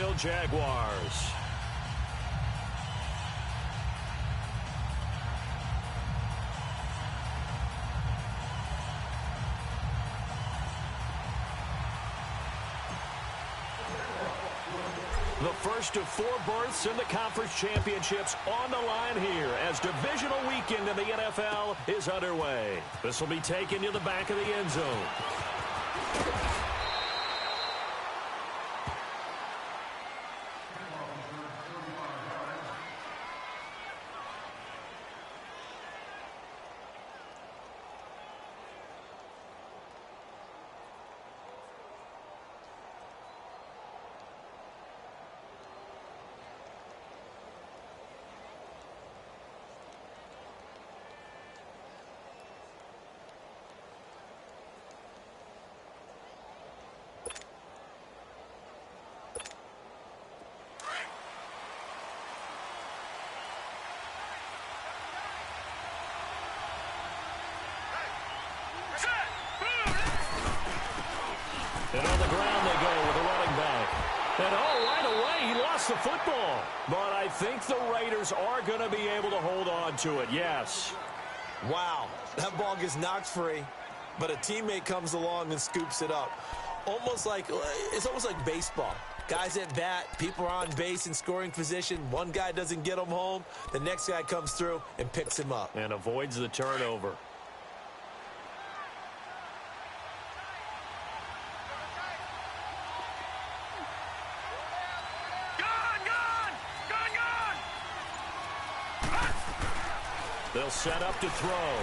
Jacksonville Jaguars. The first of 4 berths in the conference championships on the line here as divisional weekend in the NFL is underway. This will be taken to the back of the end zone. And on the ground they go with a running back. And right away he lost the football. But I think the Raiders are going to be able to hold on to it, yes. Wow, that ball gets knocked free, but a teammate comes along and scoops it up. It's almost like baseball. Guys at bat, people are on base in scoring position. One guy doesn't get him home. The next guy comes through and picks him up. And avoids the turnover. They'll set up to throw.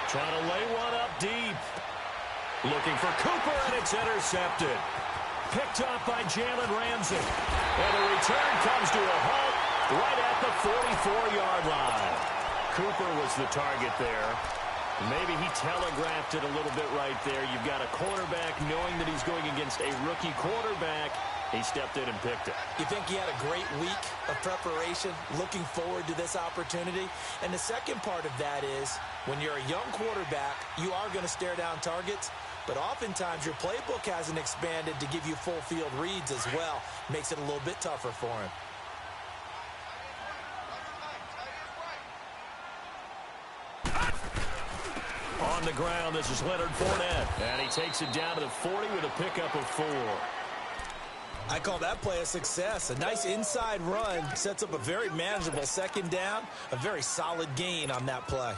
Trying to lay one up deep. Looking for Cooper, and it's intercepted. Picked up by Jalen Ramsey. And the return comes to a halt right at the 44-yard line. Cooper was the target there. Maybe he telegraphed it a little bit right there. You've got a quarterback knowing that he's going against a rookie quarterback. He stepped in and picked it. You think he had a great week of preparation, looking forward to this opportunity? And the second part of that is, when you're a young quarterback, you are going to stare down targets, but oftentimes your playbook hasn't expanded to give you full field reads as well. Makes it a little bit tougher for him. On the ground, this is Leonard Fournette. And he takes it down to the 40 with a pickup of 4. I call that play a success. A nice inside run sets up a very manageable second down. A very solid gain on that play.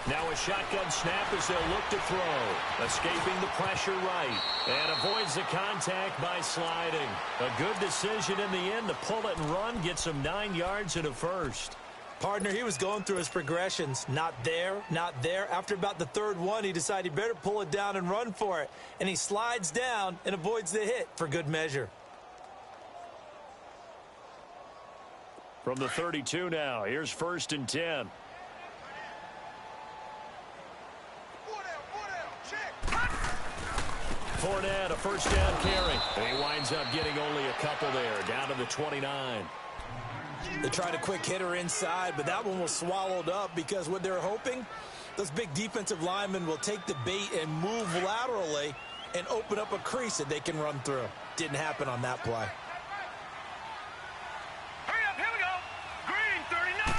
Now a shotgun snap as they'll look to throw. Escaping the pressure right. And avoids the contact by sliding. A good decision in the end to pull it and run. Gets him 9 yards and a first. Partner, he was going through his progressions. Not there, not there. After about the third one, he decided he better pull it down and run for it. And he slides down and avoids the hit for good measure. From the 32 now, here's 1st and 10. Fournette, a first down carry. And he winds up getting only a couple there, down to the 29. They tried a quick hitter inside, but that one was swallowed up because what they're hoping, those big defensive linemen will take the bait and move laterally and open up a crease that they can run through. Didn't happen on that play. Hurry up, here we go. Green, 39.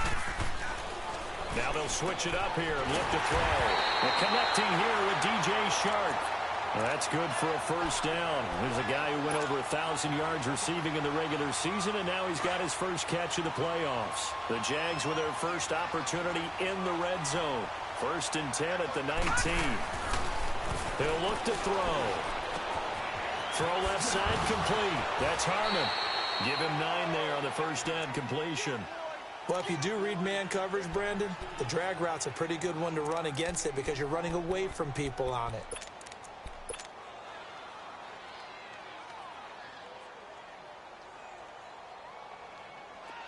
Now they'll switch it up here and look to throw. And connecting here with DJ Shark. Well, that's good for a first down. There's a guy who went over 1,000 yards receiving in the regular season, and now he's got his first catch of the playoffs. The Jags with their first opportunity in the red zone. 1st and 10 at the 19. He'll look to throw. Throw left side complete. That's Harmon. Give him 9 there on the first down completion. Well, if you do read man coverage, Brandon, the drag route's a pretty good one to run against it because you're running away from people on it.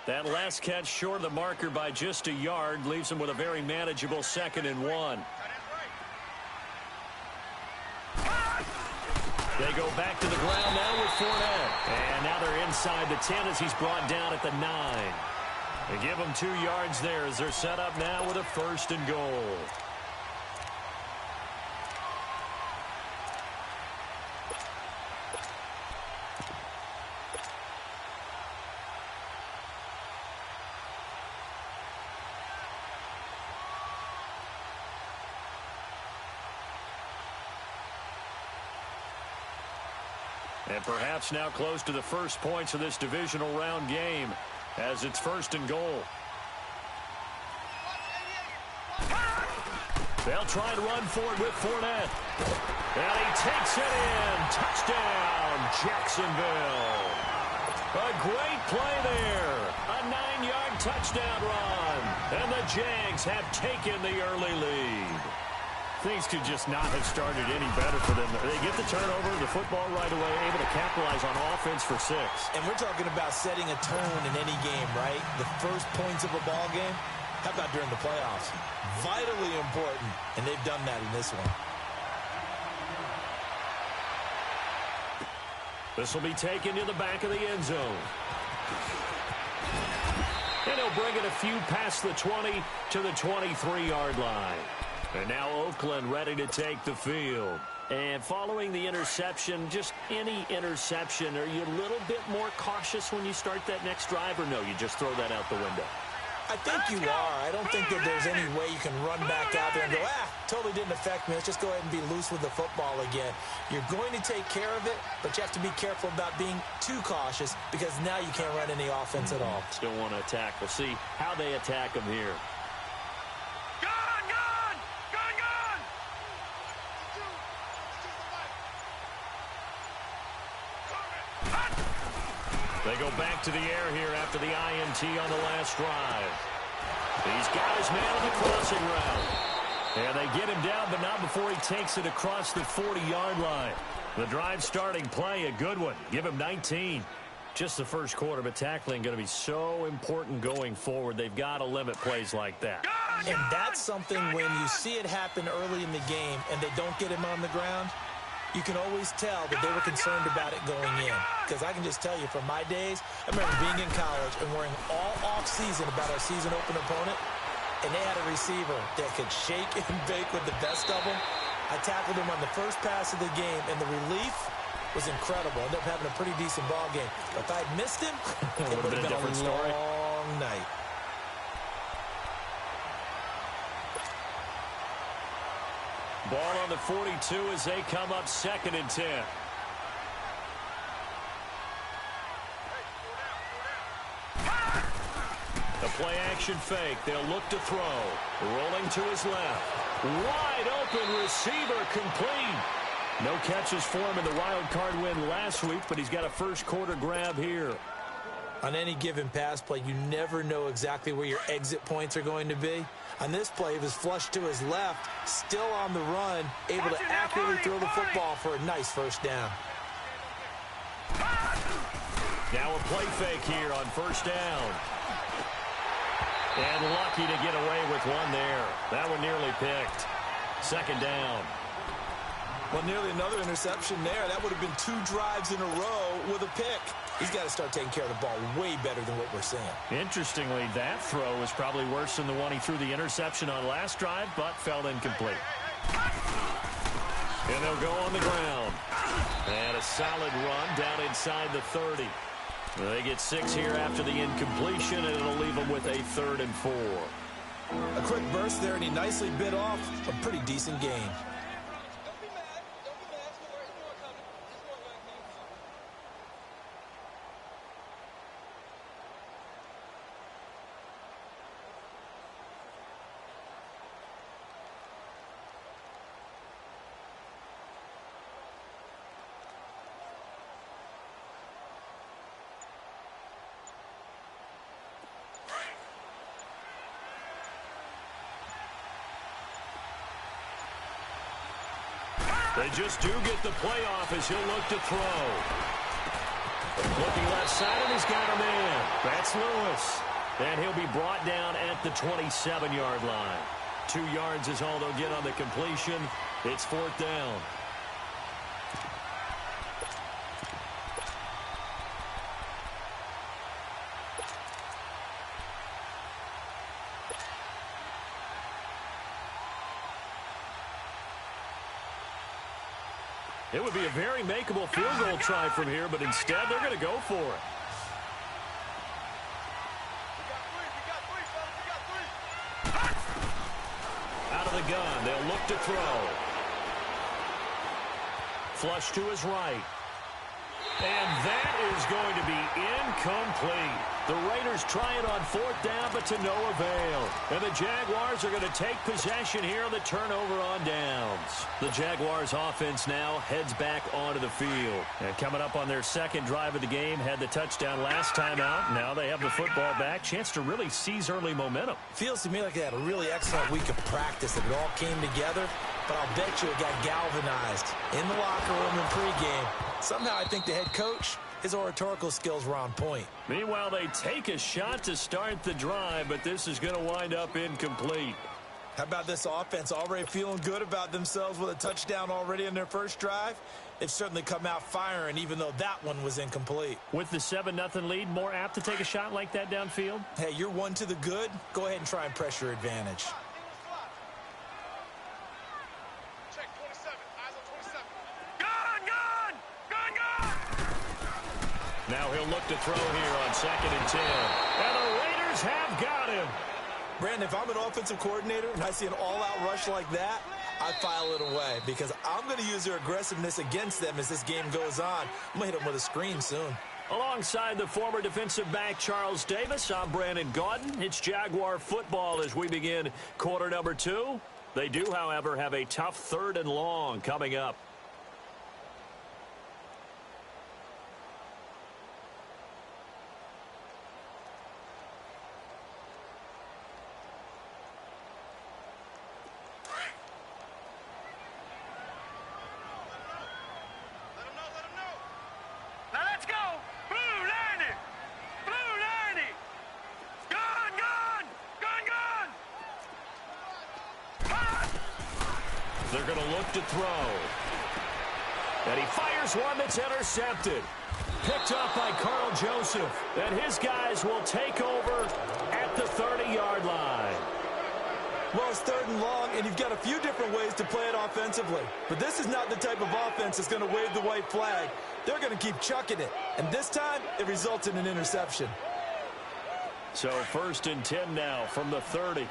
That last catch short of the marker by just a yard leaves him with a very manageable 2nd and 1. They go back to the ground now with Fournette. And now they're inside the 10 as he's brought down at the 9. They give them 2 yards there as they're set up now with a 1st and goal. And perhaps now close to the first points of this divisional round game as it's 1st and goal. They'll try to run for it with Fournette. And he takes it in. Touchdown, Jacksonville. A great play there. A 9-yard touchdown run. And the Jags have taken the early lead. Things could just not have started any better for them. They get the turnover, the football right away, able to capitalize on offense for 6. And we're talking about setting a tone in any game, right? The first points of a ball game. How about during the playoffs? Vitally important, and they've done that in this one. This will be taken to the back of the end zone. And he'll bring it a few past the 20 to the 23-yard line. And now Oakland ready to take the field. And following the interception, just any interception, are you a little bit more cautious when you start that next drive, or no, you just throw that out the window? I think you are. I don't think that there's any way you can run back out there and go, totally didn't affect me. Let's just go ahead and be loose with the football again. You're going to take care of it, but you have to be careful about being too cautious because now you can't run any offense at all. Still want to attack. We'll see how they attack them here. They go back to the air here after the INT on the last drive. He's got his man on the crossing route. And they get him down, but not before he takes it across the 40-yard line. The drive starting play, a good one. Give him 19. Just the first quarter, but tackling going to be so important going forward. They've got to limit plays like that. And that's something when you see it happen early in the game and they don't get him on the ground, you can always tell that they were concerned about it going in. Because I can just tell you from my days, I remember being in college and worrying all off-season about our season open opponent, and they had a receiver that could shake and bake with the best of them. I tackled him on the first pass of the game, and the relief was incredible. Ended up having a pretty decent ball game. But if I had missed him, it would have been a long night. Ball on the 42 as they come up 2nd and 10. The play-action fake. They'll look to throw. Rolling to his left. Wide open receiver complete. No catches for him in the wild card win last week, but he's got a first quarter grab here. On any given pass play, you never know exactly where your exit points are going to be. On this play, he was flushed to his left, still on the run, able to accurately throw the football for a nice first down. Now a play fake here on first down. And lucky to get away with one there. That one nearly picked. 2nd down. Well, nearly another interception there. That would have been 2 drives in a row with a pick. He's got to start taking care of the ball way better than what we're seeing. Interestingly, that throw was probably worse than the one he threw the interception on last drive, but fell incomplete. And they'll go on the ground. And a solid run down inside the 30. They get 6 here after the incompletion, and it'll leave them with a 3rd and 4. A quick burst there, and he nicely bit off a pretty decent gain. They just do get the playoff as he'll look to throw. Looking left side, and he's got a man. That's Lewis. And he'll be brought down at the 27-yard line. 2 yards is all they'll get on the completion. It's 4th down. It would be a very makeable field goal try from here, but instead they're going to go for it. Out of the gun, they'll look to throw. Flush to his right. And that is going to be incomplete. The Raiders try it on fourth down, but to no avail. And the Jaguars are going to take possession here on the turnover on downs. The Jaguars offense now heads back onto the field. And coming up on their second drive of the game, had the touchdown last time out. Now they have the football back. Chance to really seize early momentum. Feels to me like they had a really excellent week of practice. It all came together, but I'll bet you it got galvanized in the locker room and pregame. Somehow I think the head coach, his oratorical skills were on point. Meanwhile, they take a shot to start the drive, but this is going to wind up incomplete. How about this offense already feeling good about themselves with a touchdown already in their first drive? They've certainly come out firing, even though that one was incomplete. With the 7-0 lead, more apt to take a shot like that downfield? Hey, you're one to the good. Go ahead and try and press your advantage. Now he'll look to throw here on 2nd and 10. And the Raiders have got him. Brandon, if I'm an offensive coordinator and I see an all-out rush like that, I file it away because I'm going to use their aggressiveness against them as this game goes on. I'm going to hit them with a screen soon. Alongside the former defensive back Charles Davis, I'm Brandon Gaudin. It's Jaguar football as we begin quarter number 2. They do, however, have a tough 3rd and long coming up. They're going to look to throw. And he fires one that's intercepted. Picked up by Carl Joseph. And his guys will take over at the 30-yard line. Well, it's 3rd and long, and you've got a few different ways to play it offensively. But this is not the type of offense that's going to wave the white flag. They're going to keep chucking it. And this time, it results in an interception. So 1st and 10 now from the 30.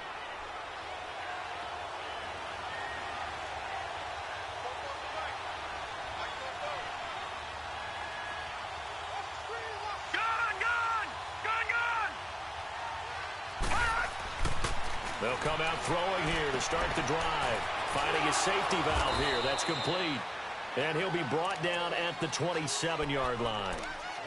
They'll come out throwing here to start the drive. Finding his safety valve here. That's complete. And he'll be brought down at the 27-yard line.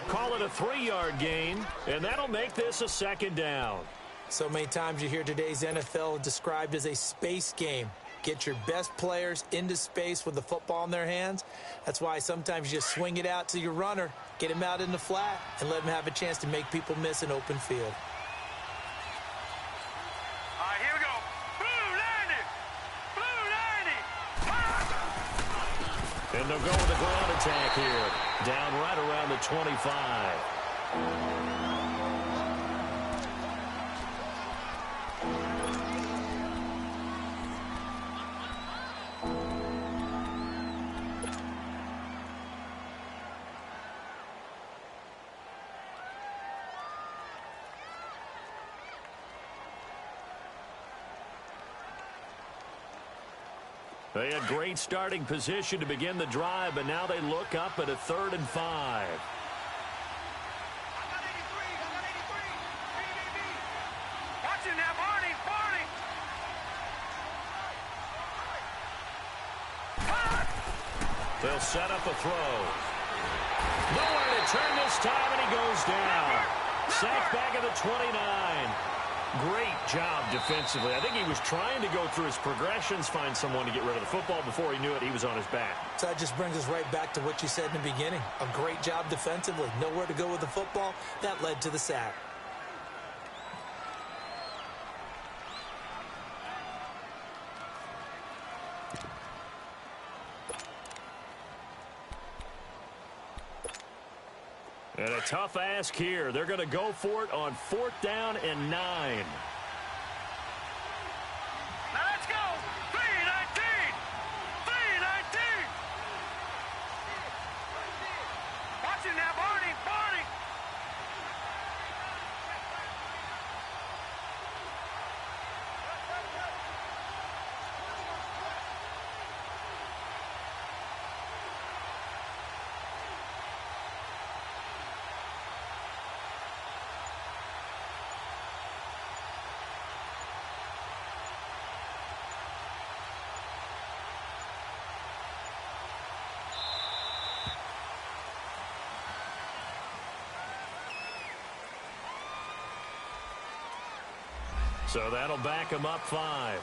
Call it a 3-yard gain, and that'll make this a 2nd down. So many times you hear today's NFL described as a space game. Get your best players into space with the football in their hands. That's why sometimes you just swing it out to your runner, get him out in the flat, and let him have a chance to make people miss an open field. And they'll go with the ground attack here. Down right around the 25. They had great starting position to begin the drive, but now they look up at a 3rd and 5. Watch it now, Barney. They'll set up a throw. Nowhere to turn this time, and he goes down. Sacked back at the 29. Great job defensively. I think he was trying to go through his progressions, find someone to get rid of the football. Before he knew it, he was on his back. So that just brings us right back to what you said in the beginning. A great job defensively. Nowhere to go with the football. That led to the sack. And a tough ask here. They're going to go for it on 4th down and 9. Now let's go. 3-19. So that'll back him up 5.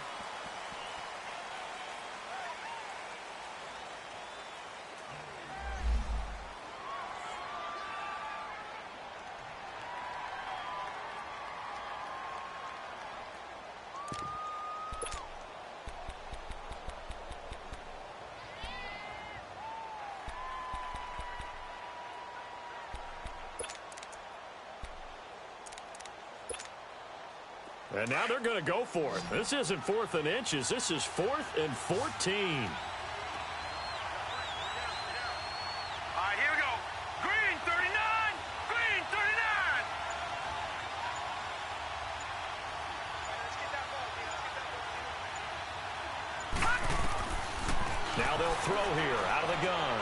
And now they're going to go for it. This isn't 4th and inches. This is 4th and 14. All right, here we go. Green, 39. Green, 39. Let's get that ball, Dean. Let's get that ball. Now they'll throw here out of the gun.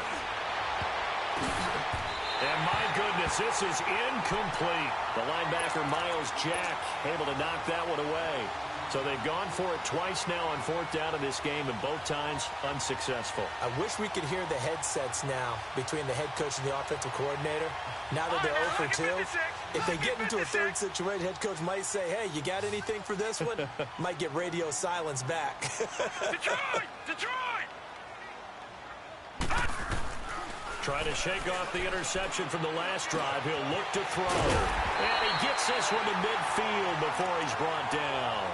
And my goodness, this is incomplete. The linebacker, Miles Jack, able to knock that one away. So they've gone for it twice now on 4th down in this game, and both times unsuccessful. I wish we could hear the headsets now between the head coach and the offensive coordinator. Now that they're 0 for 2, if they get into a third situation, head coach might say, hey, you got anything for this one? Might get radio silence back. Detroit! Detroit! Trying to shake off the interception from the last drive. He'll look to throw. And he gets this one to midfield before he's brought down.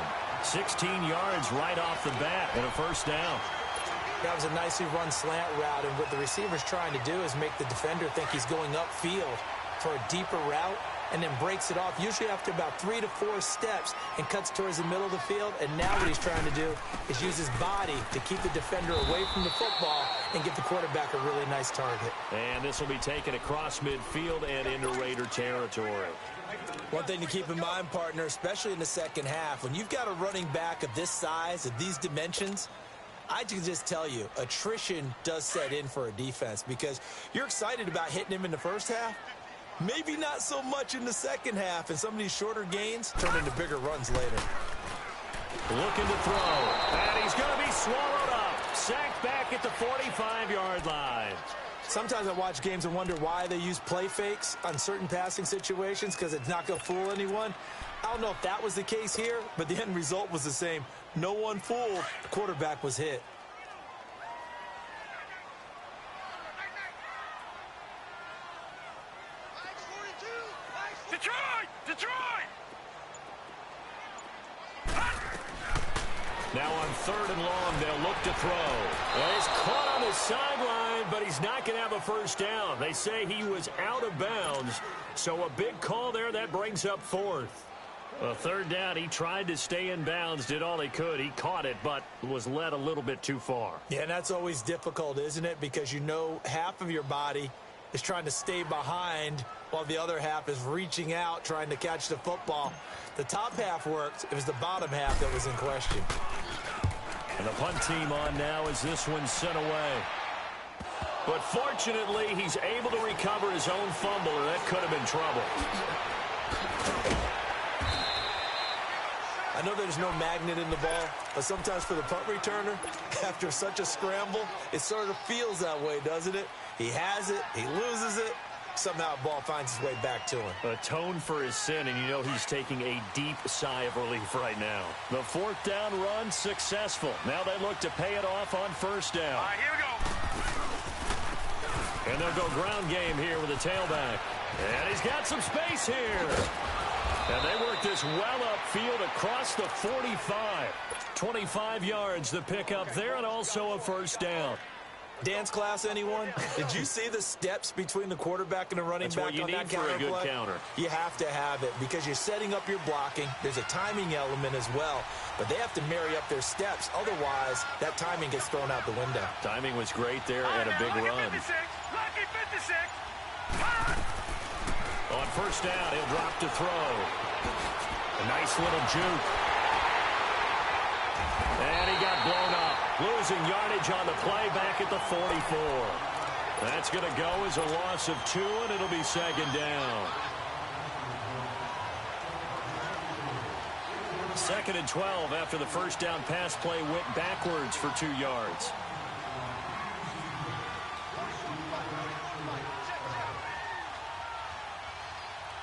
16 yards right off the bat and a first down. That was a nicely run slant route, and what the receiver's trying to do is make the defender think he's going upfield for a deeper route, and then breaks it off, usually after about 3 to 4 steps, and cuts towards the middle of the field. And now what he's trying to do is use his body to keep the defender away from the football and give the quarterback a really nice target. And this will be taken across midfield and into Raider territory. One thing to keep in mind, partner, especially in the second half, when you've got a running back of this size, of these dimensions, I can just tell you, attrition does set in for a defense, because you're excited about hitting him in the first half. Maybe not so much in the second half, and some of these shorter gains turn into bigger runs later. Looking to throw, and he's going to be swallowed up. Sacked back at the 45-yard line. Sometimes I watch games and wonder why they use play fakes on certain passing situations, because it's not going to fool anyone. I don't know if that was the case here, but the end result was the same. No one fooled. The quarterback was hit. Detroit! Detroit! Now on 3rd and long, they'll look to throw. Well, he's caught on the sideline, but he's not going to have a first down. They say he was out of bounds, so a big call there. That brings up 4th. A 3rd down, he tried to stay in bounds, did all he could. He caught it, but was led a little bit too far. Yeah, and that's always difficult, isn't it? Because you know half of your body is trying to stay behind while the other half is reaching out, trying to catch the football. The top half worked. It was the bottom half that was in question. And the punt team on now as this one's sent away. But fortunately, he's able to recover his own fumble, or that could have been trouble. I know there's no magnet in the ball, but sometimes for the punt returner, after such a scramble, it sort of feels that way, doesn't it? He has it, he loses it, somehow the ball finds its way back to him. Atone for his sin, and you know he's taking a deep sigh of relief right now. The 4th down run successful. Now they look to pay it off on 1st down. All right, here we go. And they'll go ground game here with a tailback. And he's got some space here. And they work this well upfield across the 45. 25 yards the pick up there, and also a first down. Dance class, anyone? Did you see the steps between the quarterback and the running back on that counter play? That's what you need for a good counter. You have to have it because you're setting up your blocking. There's a timing element as well, but they have to marry up their steps. Otherwise, that timing gets thrown out the window. Timing was great there and a big run. Lucky 56. On 1st down, he'll drop to throw. A nice little juke. And he got blown up. Losing yardage on the play back at the 44. That's going to go as a loss of 2, and it'll be 2nd down. 2nd and 12 after the 1st down pass play went backwards for 2 yards.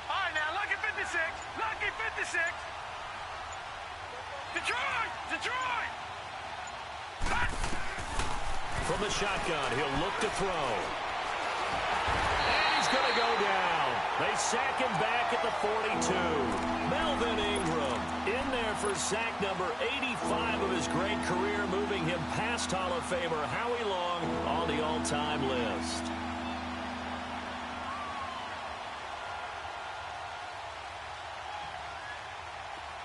All right, now, lucky 56. Lucky 56. Detroit! Detroit! From the shotgun, he'll look to throw. And he's going to go down. They sack him back at the 42. Melvin Ingram in there for sack number 85 of his great career, moving him past Hall of Famer Howie Long on the all-time list.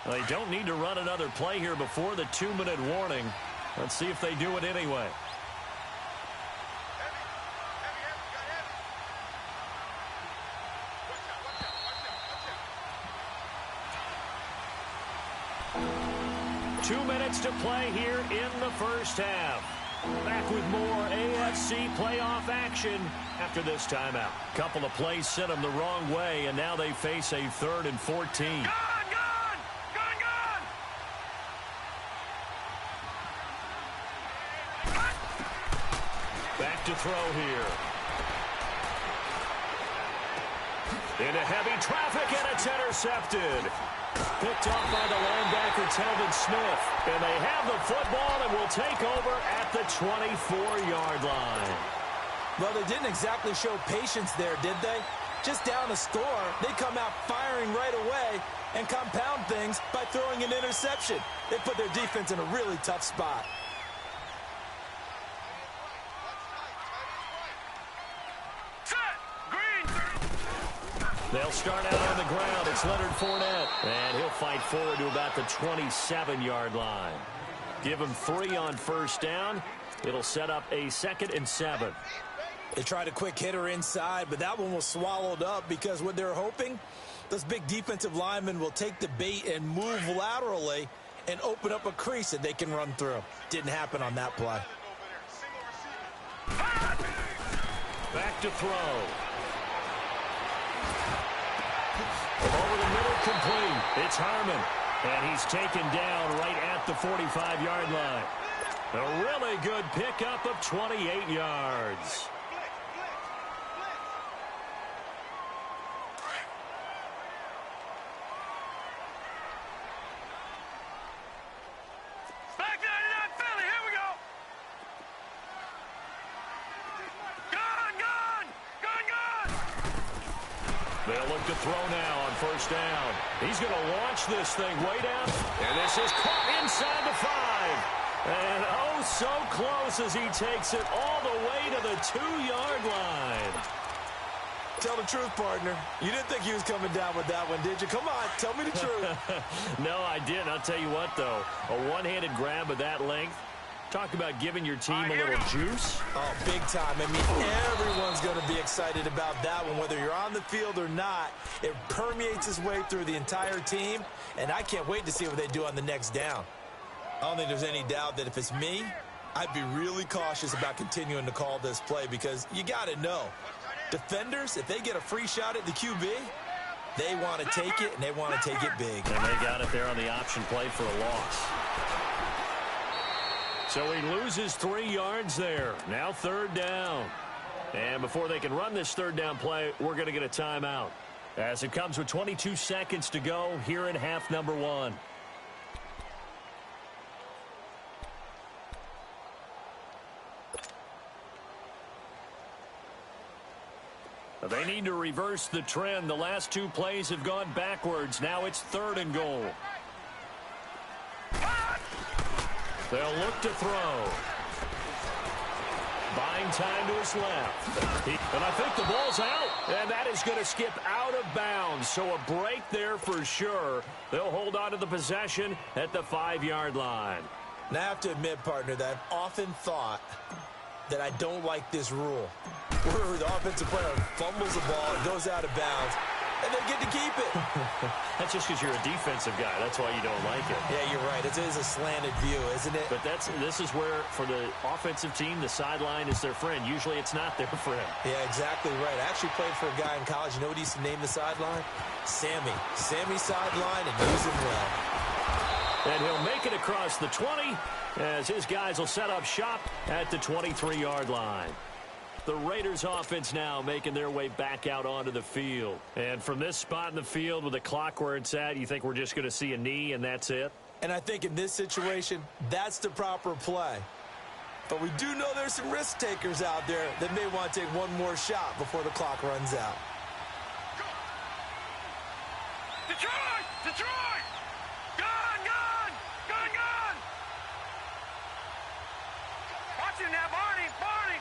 They don't need to run another play here before the 2-minute warning. Let's see if they do it anyway. Two minutes to play here in the first half. Back with more AFC playoff action after this timeout. Couple of plays sent them the wrong way, and now they face a 3rd and 14. Back to throw here. Into heavy traffic, and it's intercepted. Picked off by the linebacker, Telvin Smith. And they have the football and will take over at the 24-yard line. Well, they didn't exactly show patience there, did they? Just down a score, they come out firing right away and compound things by throwing an interception. They put their defense in a really tough spot. They'll start out on the ground. It's Leonard Fournette. And he'll fight forward to about the 27-yard line. Give him 3 on first down. It'll set up a 2nd and 7. They tried a quick hitter inside, but that one was swallowed up because what they're hoping, those big defensive linemen will take the bait and move laterally and open up a crease that they can run through. Didn't happen on that play. Back to throw. Over the middle, complete. It's Harmon. And he's taken down right at the 45-yard line. A really good pickup of 28 yards. Back 99 Philly, here we go. Gun! They'll look to throw now on first down. He's going to launch this thing way down. And this is caught inside the 5. And oh, so close as he takes it all the way to the 2-yard line. Tell the truth, partner. You didn't think he was coming down with that one, did you? Come on, tell me the truth. No, I didn't. I'll tell you what, though. A one-handed grab of that length. Talk about giving your team a little juice. Oh, big time. I mean, everyone's going to be excited about that one, whether you're on the field or not. It permeates its way through the entire team, and I can't wait to see what they do on the next down. I don't think there's any doubt that if it's me, I'd be really cautious about continuing to call this play because you got to know, defenders, if they get a free shot at the QB, they want to take it, and they want to take it big. And they got it there on the option play for a loss. So he loses 3 yards there. Now 3rd down. And before they can run this 3rd down play, we're going to get a timeout. As it comes with 22 seconds to go here in half number 1. They need to reverse the trend. The last 2 plays have gone backwards. Now it's 3rd and goal. They'll look to throw. Buying time to his left. And I think the ball's out. And that is going to skip out of bounds. So a break there for sure. They'll hold on to the possession at the 5-yard line. Now, I have to admit, partner, that I've often thought that I don't like this rule, where the offensive player fumbles the ball and goes out of bounds, and they get to keep it. That's just because you're a defensive guy. That's why you don't like it. Yeah, you're right. It is a slanted view, isn't it? But this is where, for the offensive team, the sideline is their friend. Usually it's not their friend. Yeah, exactly right. I actually played for a guy in college. You know what he used to name the sideline? Sammy. Sammy sideline, and use him well. And he'll make it across the 20 as his guys will set up shop at the 23-yard line. The Raiders offense now making their way back out onto the field. And from this spot in the field with the clock where it's at, you think we're just going to see a knee and that's it? And I think in this situation, that's the proper play. But we do know there's some risk takers out there that may want to take one more shot before the clock runs out. Detroit! Detroit! Gun! Gun! Gun! Gun! Watch him now, Barney! Barney!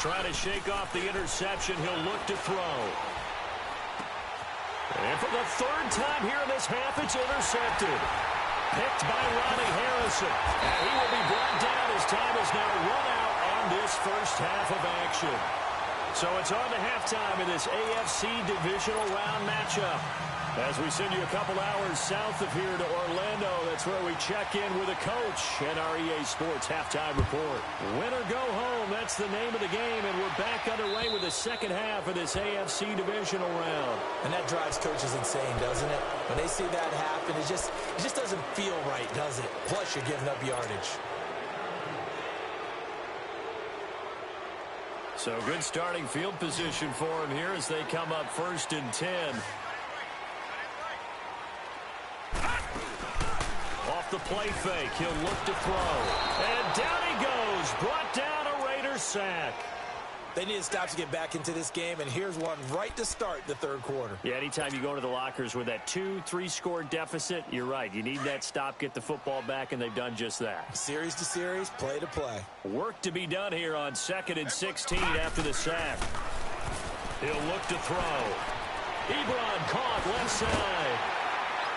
Trying to shake off the interception. He'll look to throw. And for the third time here in this half, it's intercepted. Picked by Ronnie Harrison. And he will be brought down as time is now run out on this first half of action. So it's on to halftime in this AFC Divisional Round matchup. As we send you a couple hours south of here to Orlando, that's where we check in with a coach and our EA Sports Halftime Report. Win or go home, that's the name of the game, and we're back underway with the second half of this AFC Divisional Round. And that drives coaches insane, doesn't it? When they see that happen, it just doesn't feel right, does it? Plus, you're giving up yardage. So good starting field position for him here as they come up 1st and 10. Off the play fake, he'll look to throw. And down he goes, brought down a Raider sack. They need to stop to get back into this game, and here's one right to start the third quarter. Yeah, anytime you go into the lockers with that 2-3 score deficit, you're right. You need that stop, get the football back, and they've done just that. Series to series, play to play. Work to be done here on 2nd and 16 after the sack. He'll look to throw. Ebron caught left side.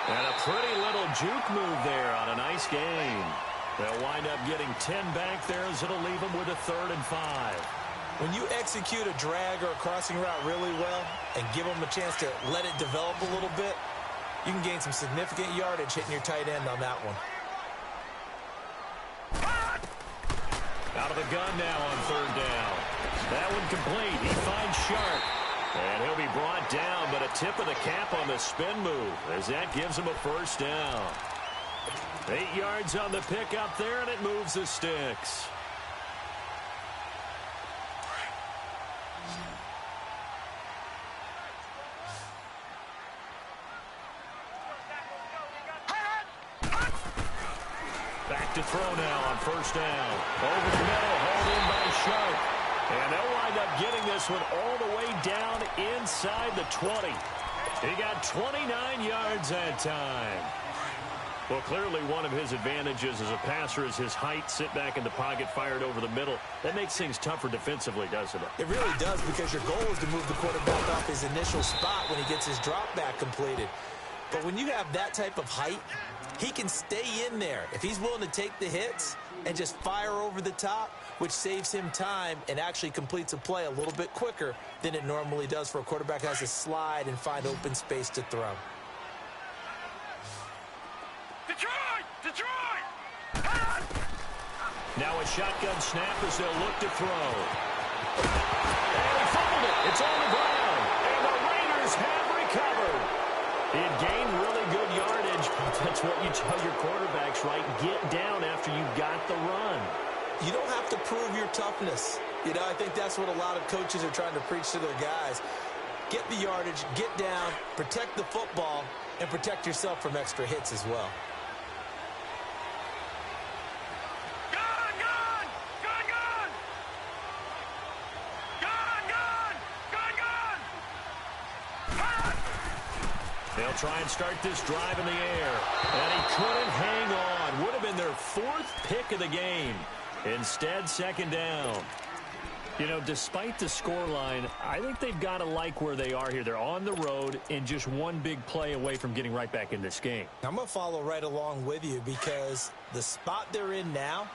And a pretty little juke move there on a nice game. They'll wind up getting 10 back there as it'll leave them with a 3rd and 5. When you execute a drag or a crossing route really well and give them a chance to let it develop a little bit, you can gain some significant yardage hitting your tight end on that one. Out of the gun now on 3rd down. That one complete. He finds Sharp. And he'll be brought down, but a tip of the cap on the spin move as that gives him a 1st down. 8 yards on the pickup there, and it moves the sticks. Back to throw now on 1st down. Over the middle, hauled in by Sharp. And they'll wind up getting this one all the way down inside the 20. He got 29 yards that time. Well, clearly one of his advantages as a passer is his height. Sit back in the pocket, fired over the middle. That makes things tougher defensively, doesn't it? It really does, because your goal is to move the quarterback off his initial spot when he gets his drop back completed. But when you have that type of height, he can stay in there if he's willing to take the hits and just fire over the top, which saves him time and actually completes a play a little bit quicker than it normally does for a quarterback who has to slide and find open space to throw. Detroit! Detroit! Now a shotgun snap as they'll look to throw. And he fumbled it. It's on the ground. And the Raiders have recovered. He had gained really good yardage. That's what you tell your quarterbacks, right? Get down after you got the run. You don't have to prove your toughness. You know, I think that's what a lot of coaches are trying to preach to their guys. Get the yardage, get down, protect the football, and protect yourself from extra hits as well. Gun! Gun! Gun! Gun! Gun! Gun! Gun! Gun! They'll try and start this drive in the air. And he couldn't hang on. Would have been their 4th pick of the game. Instead, 2nd down. You know, despite the scoreline, I think they've got to like where they are here. They're on the road and just one big play away from getting right back in this game. I'm going to follow right along with you, because the spot they're in now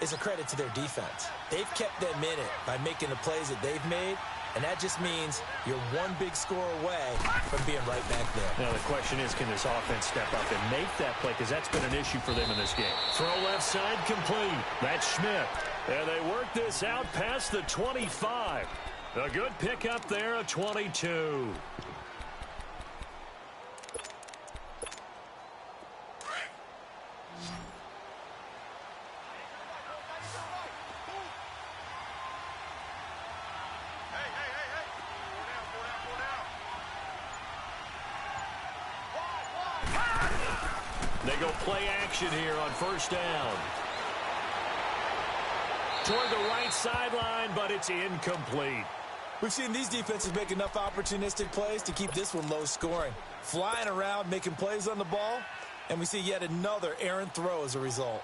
is a credit to their defense. They've kept them in it by making the plays that they've made, and that just means you're one big score away from being right back there. Now, the question is, can this offense step up and make that play? Because that's been an issue for them in this game. Throw left side complete. That's Schmidt. And they work this out past the 25. A good pickup there, a 22. They go play action here on first down. Toward the right sideline, but it's incomplete. We've seen these defenses make enough opportunistic plays to keep this one low scoring. Flying around, making plays on the ball, and we see yet another errant throw as a result.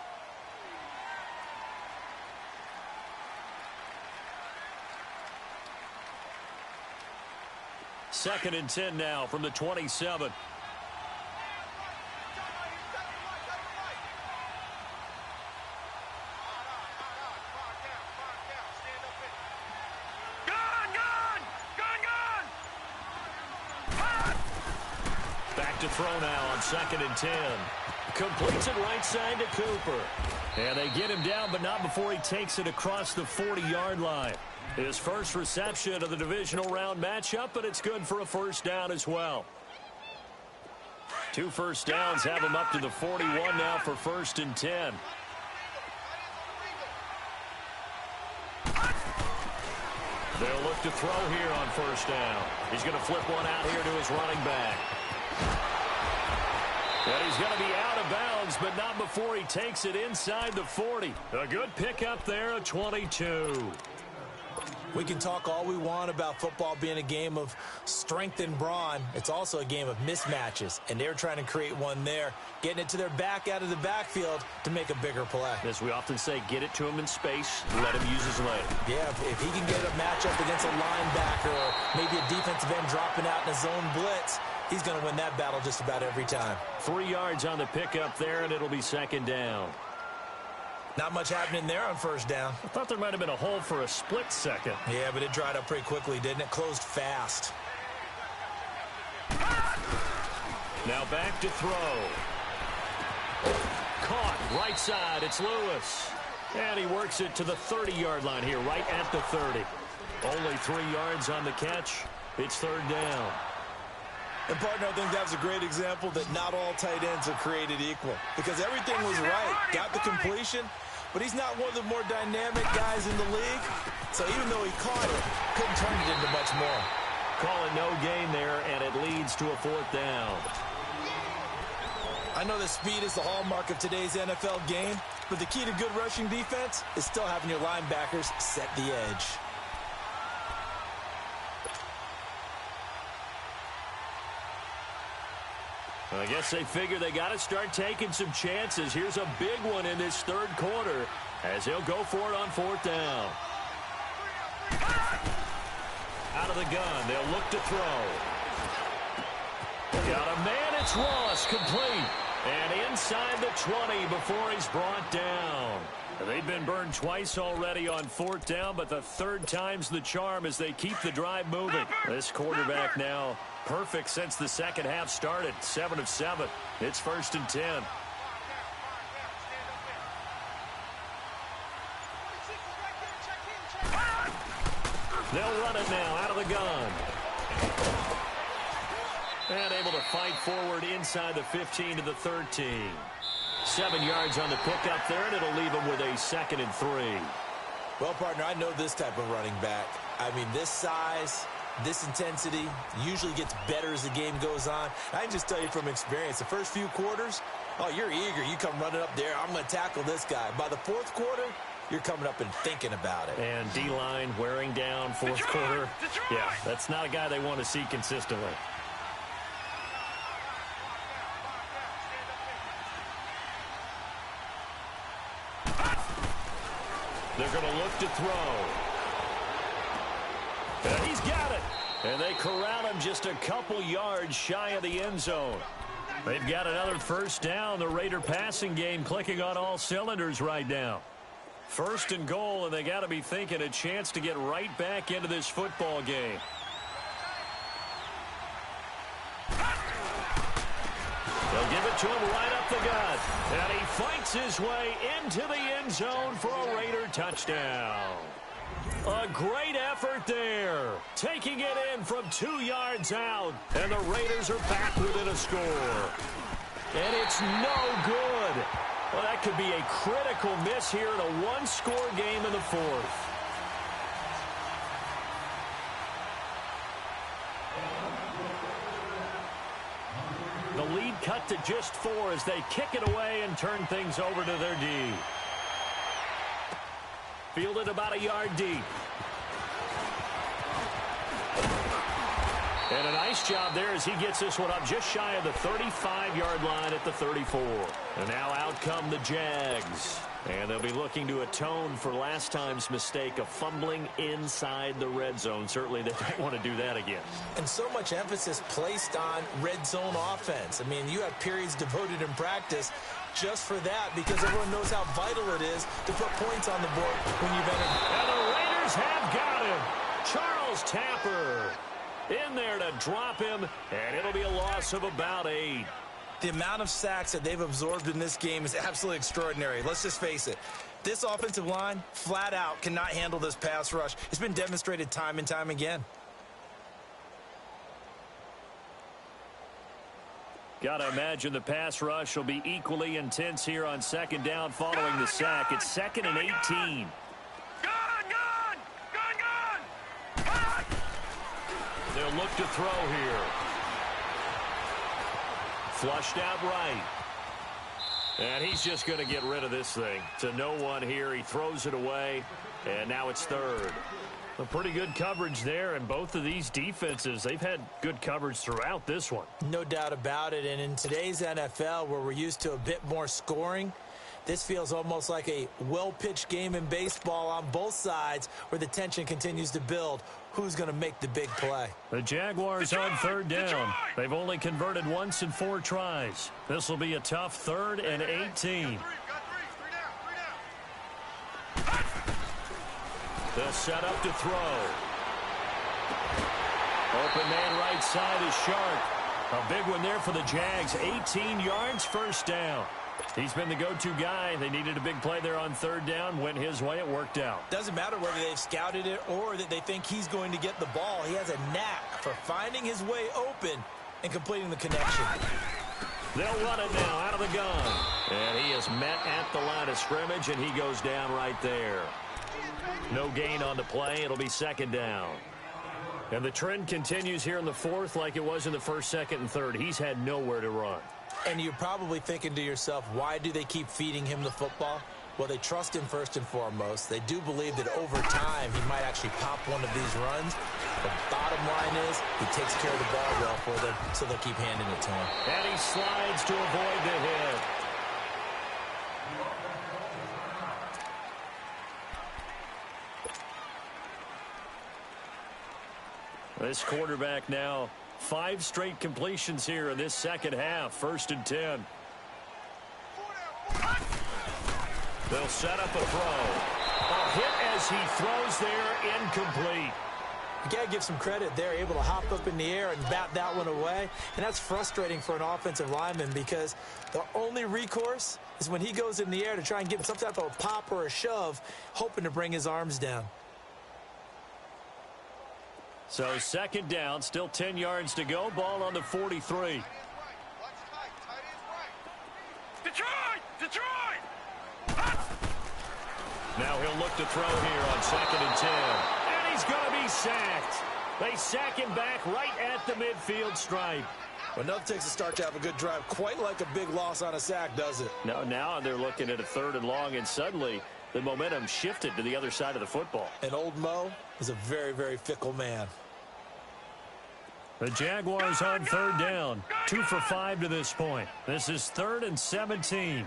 Second and 10 now from the 27. To throw now on second and 10. Completes it right side to Cooper. And they get him down, but not before he takes it across the 40-yard line. His first reception of the divisional round matchup, but it's good for a first down as well. 2 first downs have him up to the 41 now for first and 10. They'll look to throw here on first down. He's going to flip one out here to his running back. And he's going to be out of bounds, but not before he takes it inside the 40. A good pickup there, a 22. We can talk all we want about football being a game of strength and brawn. It's also a game of mismatches, and they're trying to create one there, getting it to their back out of the backfield to make a bigger play. As we often say, get it to him in space, let him use his leg. Yeah, if he can get a matchup against a linebacker or maybe a defensive end dropping out in a zone blitz, he's going to win that battle just about every time. 3 yards on the pickup there, and it'll be second down. Not much happening there on first down. I thought there might have been a hole for a split second. Yeah, but it dried up pretty quickly, didn't it? Closed fast. Now back to throw. Caught right side. It's Lewis. And he works it to the 30-yard line here, right at the 30. Only 3 yards on the catch. It's third down. And, partner, I think that was a great example that not all tight ends are created equal. Because everything was right. Got the completion, but he's not one of the more dynamic guys in the league. So even though he caught it, couldn't turn it into much more. Calling no gain there, and it leads to a fourth down. I know that speed is the hallmark of today's NFL game, but the key to good rushing defense is still having your linebackers set the edge. I guess they figure they got to start taking some chances. Here's a big one in this third quarter as he'll go for it on fourth down. Out of the gun, they'll look to throw. Got a man, it's Ross, complete. And inside the 20 before he's brought down. They've been burned twice already on fourth down, but the third time's the charm as they keep the drive moving. This quarterback now perfect since the second half started. 7 of 7. It's first and 10. They'll run it now out of the gun. And able to fight forward inside the 15 to the 13. 7 yards on the pickup there, and it'll leave him with a second and 3. Well, partner, I know this type of running back. I mean, this size, this intensity usually gets better as the game goes on. I can just tell you from experience, the first few quarters, oh, you're eager. You come running up there, I'm going to tackle this guy. By the fourth quarter, you're coming up and thinking about it. And D-line wearing down fourth quarter. Yeah, that's not a guy they want to see consistently. They're going to look to throw. And he's got it. And they corral him just a couple yards shy of the end zone. They've got another first down. The Raider passing game clicking on all cylinders right now. First and goal, and they got to be thinking a chance to get right back into this football game. They'll give it to him right up the gut. And he fights his way into the end zone for a Raider touchdown. A great effort there. Taking it in from 2 yards out. And the Raiders are back within a score. And it's no good. Well, that could be a critical miss here in a one-score game in the fourth. The lead cut to at just 4 as they kick it away and turn things over to their D. Fielded about a yard deep. And a nice job there as he gets this one up just shy of the 35-yard line at the 34. And now out come the Jags. And they'll be looking to atone for last time's mistake of fumbling inside the red zone. Certainly they don't want to do that again. And so much emphasis placed on red zone offense. I mean, you have periods devoted in practice just for that because everyone knows how vital it is to put points on the board when you've entered. And the Raiders have got him. Charles Tapper in there to drop him, and it'll be a loss of about 8. The amount of sacks that they've absorbed in this game is absolutely extraordinary. Let's just face it. This offensive line, flat out, cannot handle this pass rush. It's been demonstrated time and time again. Got to imagine the pass rush will be equally intense here on second down following the sack. It's 2nd and 18. They'll look to throw here. Flushed out right. And he's just going to get rid of this thing. To no one here. He throws it away. And now it's 3rd. A pretty good coverage there. And both of these defenses, they've had good coverage throughout this one. No doubt about it. And in today's NFL, where we're used to a bit more scoring, this feels almost like a well-pitched game in baseball on both sides where the tension continues to build. Who's going to make the big play? The Jaguars on 3rd down. They've only converted once in 4 tries. This will be a tough 3rd and 18. They'll set up to throw. Open man right side is Sharp. A big one there for the Jags. 18 yards, 1st down. He's been the go-to guy. They needed a big play there on 3rd down. Went his way. It worked out. Doesn't matter whether they've scouted it or that they think he's going to get the ball. He has a knack for finding his way open and completing the connection. They'll run it now out of the gun. And he is met at the line of scrimmage, and he goes down right there. No gain on the play. It'll be 2nd down. And the trend continues here in the 4th like it was in the 1st, 2nd, and 3rd. He's had nowhere to run. And you're probably thinking to yourself, why do they keep feeding him the football? Well, they trust him first and foremost. They do believe that over time he might actually pop one of these runs. The bottom line is he takes care of the ball well for them, so they'll keep handing it to him. And he slides to avoid the hit. This quarterback now 5 straight completions here in this second half. 1st and 10. They'll set up a throw. A hit as he throws there, incomplete. You got to give some credit. They're able to hop up in the air and bat that one away. And that's frustrating for an offensive lineman because the only recourse is when he goes in the air to try and give some type of a pop or a shove, hoping to bring his arms down. So 2nd down, still 10 yards to go. Ball on the 43. Detroit! Now he'll look to throw here on 2nd and 10. And he's going to be sacked. They sack him back right at the midfield stripe. Well, nothing takes a start to have a good drive quite like a big loss on a sack, does it? No, now they're looking at a 3rd and long, and suddenly the momentum shifted to the other side of the football. And old Mo is a very, very fickle man. The Jaguars on 3rd down. 2 for 5 to this point. This is 3rd and 17.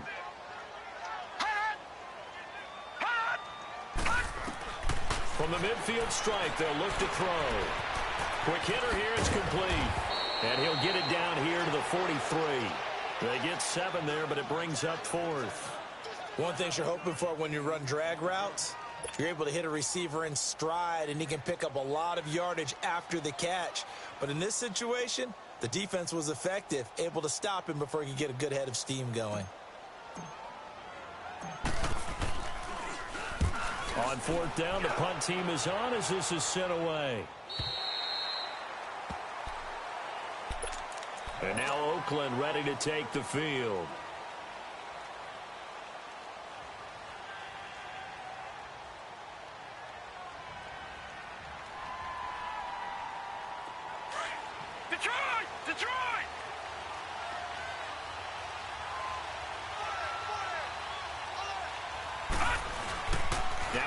From the midfield stripe, they'll look to throw. Quick hitter here, it's complete. And he'll get it down here to the 43. They get 7 there, but it brings up 4th. One thing you're hoping for when you run drag routes, you're able to hit a receiver in stride, and he can pick up a lot of yardage after the catch. But in this situation, the defense was effective, able to stop him before he could get a good head of steam going. On 4th down, the punt team is on as this is sent away. And now Oakland ready to take the field.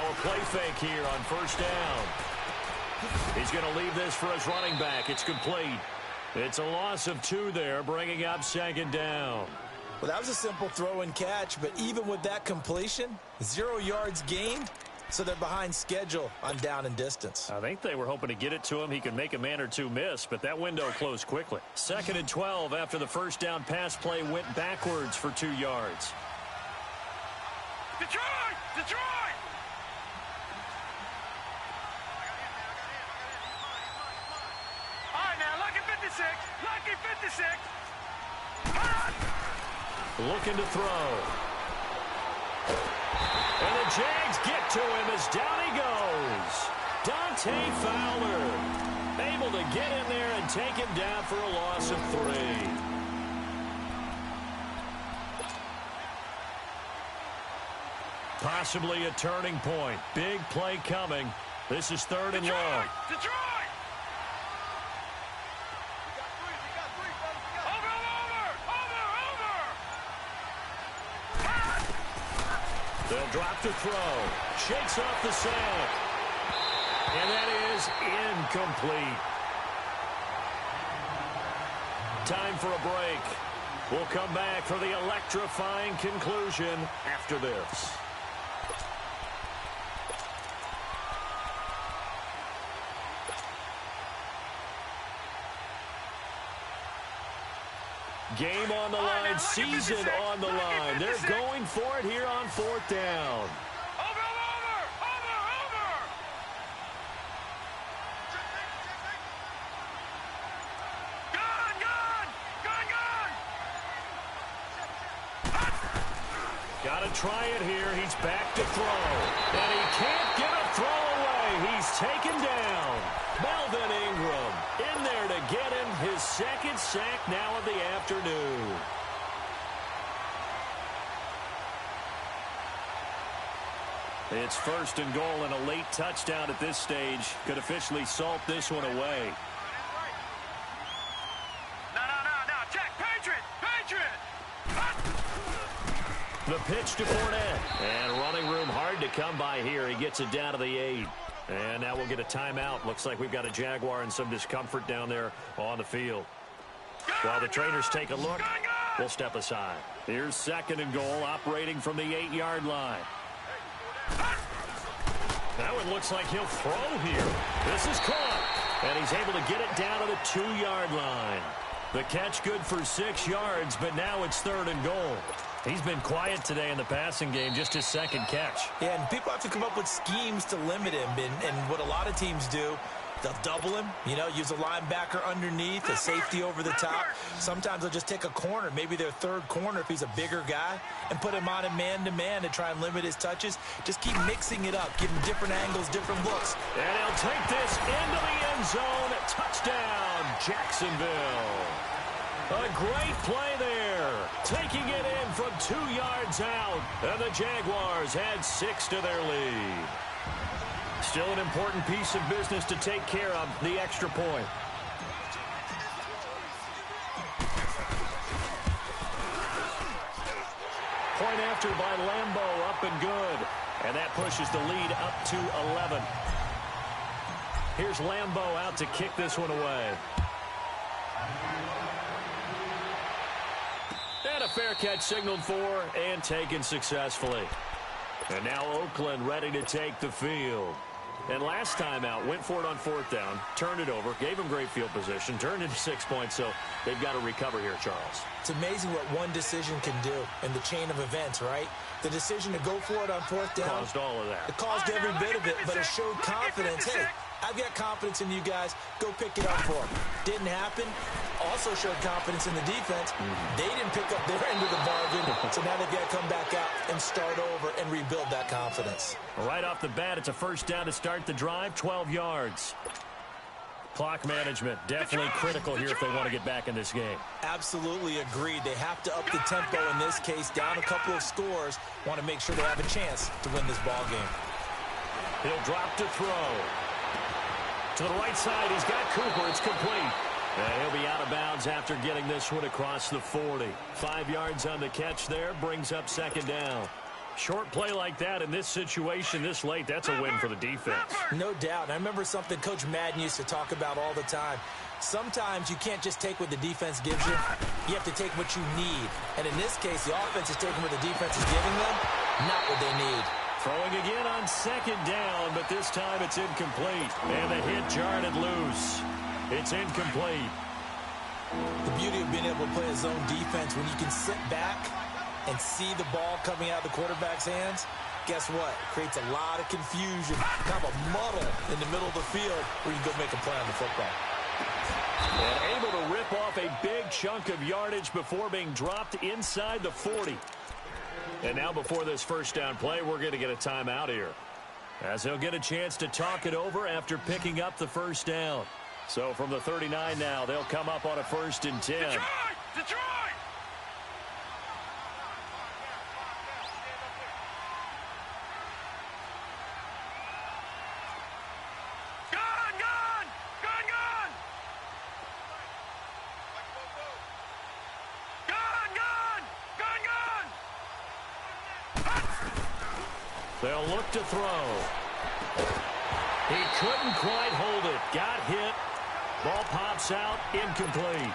a play fake here on first down. He's going to leave this for his running back. It's complete. It's a loss of 2 there, bringing up second down. Well, that was a simple throw and catch, but even with that completion, 0 yards gained, so they're behind schedule on down and distance. I think they were hoping to get it to him. He could make a man or two miss, but that window closed quickly. 2nd and 12 after the first down pass play went backwards for 2 yards. Detroit! Detroit! All right, now, lucky 56. Lucky 56. Looking to throw. And the Jags get to him as down he goes. Dante Fowler able to get in there and take him down for a loss of 3. Possibly a turning point. Big play coming. This is 3rd and long. Detroit! They'll drop to throw. Shakes off the sack. And that is incomplete. Time for a break. We'll come back for the electrifying conclusion after this. Game on the line, season on the line. They're going for it here on 4th down. Over! Gun! Got to try it here. He's back to throw. And he can't get a throw away. He's taken down. Melvin Ingram in there to get him his 2nd sack now of the afternoon. It's 1st and goal, and a late touchdown at this stage could officially salt this one away. No, check, Patriot! The pitch to Fournette. And running room hard to come by here. He gets it down to the 8. And now we'll get a timeout. Looks like we've got a Jaguar in some discomfort down there on the field. While the trainers take a look, we'll step aside. Here's 2nd and goal, operating from the 8-yard line. That one looks like he'll throw here. This is caught. And he's able to get it down to the 2-yard line. The catch good for 6 yards, but now it's 3rd and goal. He's been quiet today in the passing game, just his 2nd catch. Yeah, and people have to come up with schemes to limit him. And what a lot of teams do, they'll double him, use a linebacker underneath, a safety over the top. Sometimes they'll just take a corner, maybe their 3rd corner if he's a bigger guy, and put him on a man-to-man to try and limit his touches. Just keep mixing it up, give him different angles, different looks. And he'll take this into the end zone. Touchdown, Jacksonville. A great play there. Taking it in from 2 yards out. And the Jaguars add 6 to their lead. Still an important piece of business to take care of, the extra point. Point after by Lambeau, up and good. And that pushes the lead up to 11. Here's Lambeau out to kick this one away. And a fair catch signaled for and taken successfully. And now Oakland ready to take the field. And last time out, went for it on 4th down, turned it over, gave him great field position, turned into 6 points, so they've got to recover here, Charles. It's amazing what one decision can do in the chain of events, right? The decision to go for it on 4th down. Caused all of that. It caused every bit of it, but it showed confidence. Hey, I've got confidence in you guys. Go pick it up for them. Didn't happen. Also showed confidence in the defense. They didn't pick up their end of the bargain, so now they've got to come back out and start over and rebuild that confidence. Right off the bat, it's a first down to start the drive, 12 yards. Clock management, definitely critical here if they want to get back in this game. Absolutely agreed. They have to up the tempo in this case, down a couple of scores. Want to make sure they have a chance to win this ball game. He'll drop to throw. To the right side, he's got Cooper. It's complete. And he'll be out of bounds after getting this one across the 40. 5 yards on the catch there, brings up 2nd down. Short play like that in this situation this late, that's a win for the defense. No doubt. And I remember something Coach Madden used to talk about all the time. Sometimes you can't just take what the defense gives you. You have to take what you need. And in this case, the offense is taking what the defense is giving them, not what they need. Throwing again on second down, but this time it's incomplete. And the hit jarred it loose. It's incomplete. The beauty of being able to play a zone defense when you can sit back and see the ball coming out of the quarterback's hands, guess what? It creates a lot of confusion, kind of a muddle in the middle of the field where you can go make a play on the football. And able to rip off a big chunk of yardage before being dropped inside the 40. And now before this first down play, we're going to get a timeout here, as he'll get a chance to talk it over after picking up the first down. So from the 39 now, they'll come up on a 1st and 10. Detroit! Detroit! They'll look to throw. He couldn't quite hold it. Got hit. Ball pops out. Incomplete.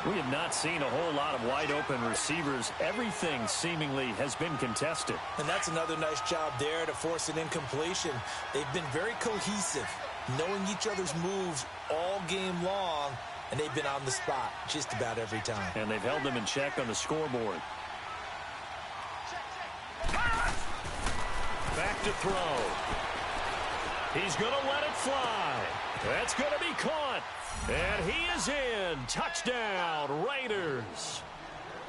We have not seen a whole lot of wide-open receivers. Everything seemingly has been contested. And that's another nice job there to force an incompletion. They've been very cohesive, knowing each other's moves all game long, and they've been on the spot just about every time. And they've held them in check on the scoreboard. Back to throw. He's going to let it fly. That's going to be caught. And he is in. Touchdown, Raiders.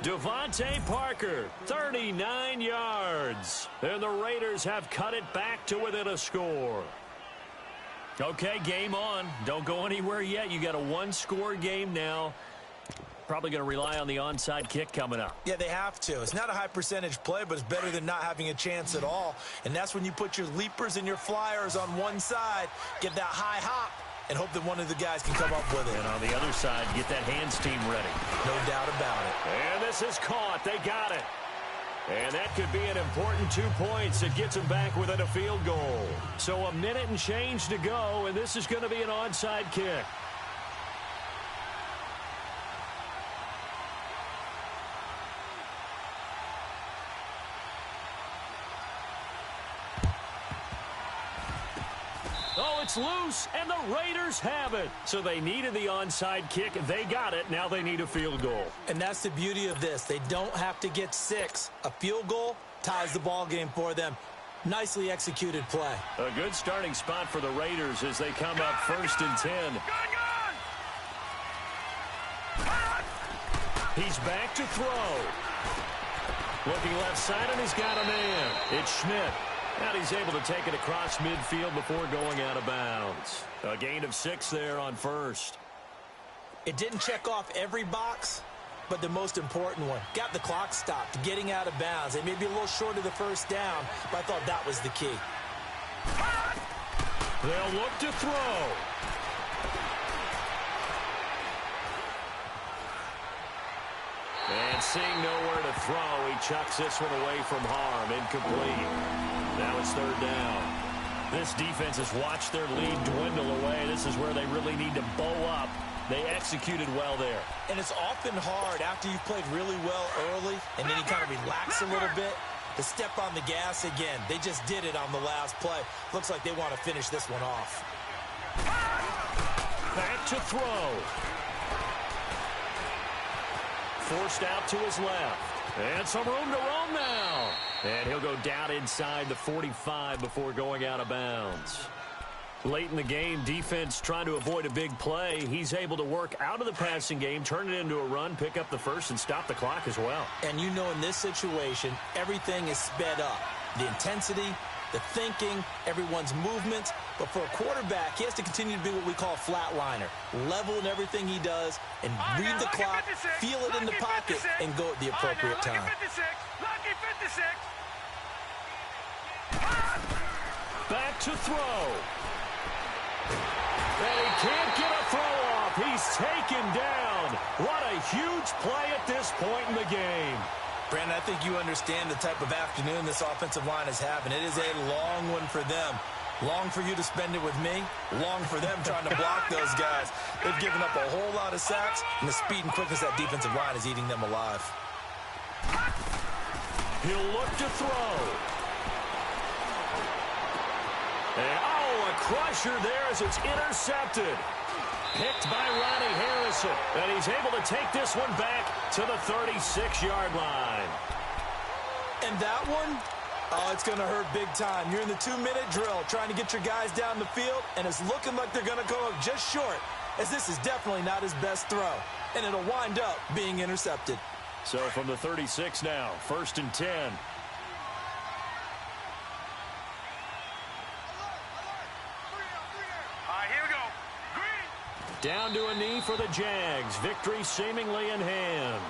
Devontae Parker, 39 yards. And the Raiders have cut it back to within a score. Okay, game on. Don't go anywhere yet. You got a one-score game now. Probably going to rely on the onside kick coming up. Yeah, they have to. It's not a high percentage play, but it's better than not having a chance at all. And that's when you put your leapers and your flyers on one side, get that high hop, and hope that one of the guys can come up with it. And on the other side, get that hands team ready. No doubt about it. And this is caught. They got it. And that could be an important 2 points. It gets them back within a field goal. So a minute and change to go, and this is going to be an onside kick. Oh, it's loose, and the Raiders have it. So they needed the onside kick. They got it. Now they need a field goal. And that's the beauty of this. They don't have to get 6. A field goal ties the ball game for them. Nicely executed play. A good starting spot for the Raiders as they come up 1st and 10. He's back to throw. Looking left side, and he's got a man. It's Schmidt. And he's able to take it across midfield before going out of bounds. A gain of 6 there on 1st. It didn't check off every box, but the most important one. Got the clock stopped, getting out of bounds. They may be a little short of the first down, but I thought that was the key. They'll look to throw. And seeing nowhere to throw, he chucks this one away from harm. Incomplete. Now it's 3rd down. This defense has watched their lead dwindle away. This is where they really need to bow up. They executed well there. And it's often hard after you've played really well early and then you kind of relax a little bit to step on the gas again. They just did it on the last play. Looks like they want to finish this one off. Back to throw. Forced out to his left. And some room to roam now. And he'll go down inside the 45 before going out of bounds. Late in the game, defense trying to avoid a big play. He's able to work out of the passing game, turn it into a run, pick up the first, and stop the clock as well. And you know in this situation, everything is sped up. The intensity, the thinking, everyone's movements. But for a quarterback, he has to continue to be what we call a flatliner. Level in everything he does and read the clock, feel it in the pocket, and go at the appropriate time. Lucky 56. Back to throw. And he can't get a throw off. He's taken down. What a huge play at this point in the game. Brandon, I think you understand the type of afternoon this offensive line is having. It is a long one for them. Long for you to spend it with me. Long for them trying to block those guys. They've given up a whole lot of sacks, and the speed and quickness of that defensive line is eating them alive. He'll look to throw. And, a crusher there as it's intercepted. Picked by Ronnie Harrison. And he's able to take this one back to the 36-yard line. And that one, it's going to hurt big time. You're in the 2-minute drill trying to get your guys down the field, and it's looking like they're going to come up just short, as this is definitely not his best throw. And it'll wind up being intercepted. So from the 36 now, 1st and 10. Here we go. Green. Down to a knee for the Jags. Victory seemingly in hand.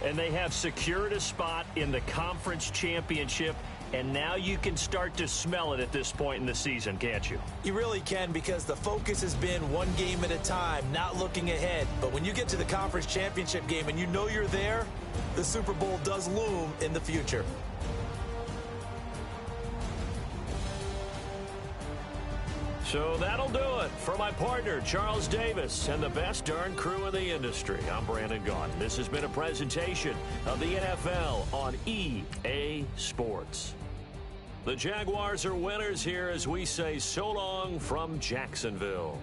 And they have secured a spot in the conference championship, and now you can start to smell it at this point in the season, can't you? You really can, because the focus has been one game at a time, not looking ahead. But when you get to the conference championship game and you know you're there, the Super Bowl does loom in the future. So that'll do it for my partner, Charles Davis, and the best darn crew in the industry. I'm Brandon Gaudin. This has been a presentation of the NFL on EA Sports. The Jaguars are winners here as we say so long from Jacksonville.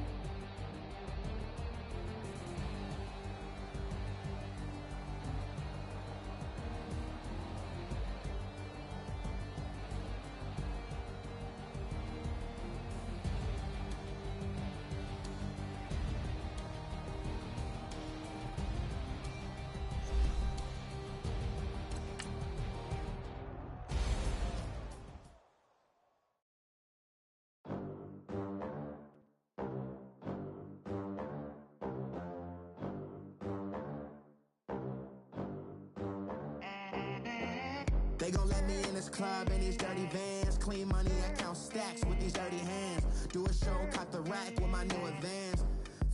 They gon' let me in this club in these dirty vans. Clean money, I count stacks with these dirty hands. Do a show, cop the rack with my new advance.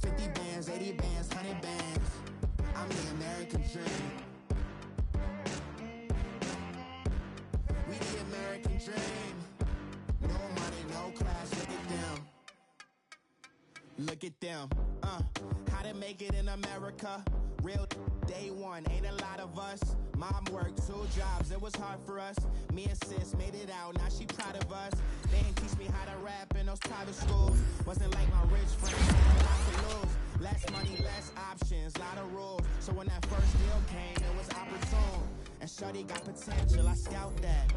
50 bands, 80 bands, 100 bands. I'm the American dream. We the American dream. No money, no class, look at them. Look at them, how to make it in America. Real day one, ain't a lot of us. Mom worked 2 jobs, it was hard for us. Me and sis made it out, now she proud of us. They didn't teach me how to rap in those private schools. Wasn't like my rich friends, had a lot to lose. Less money, less options, lot of rules. So when that first deal came, it was opportune. And shorty got potential, I scout that.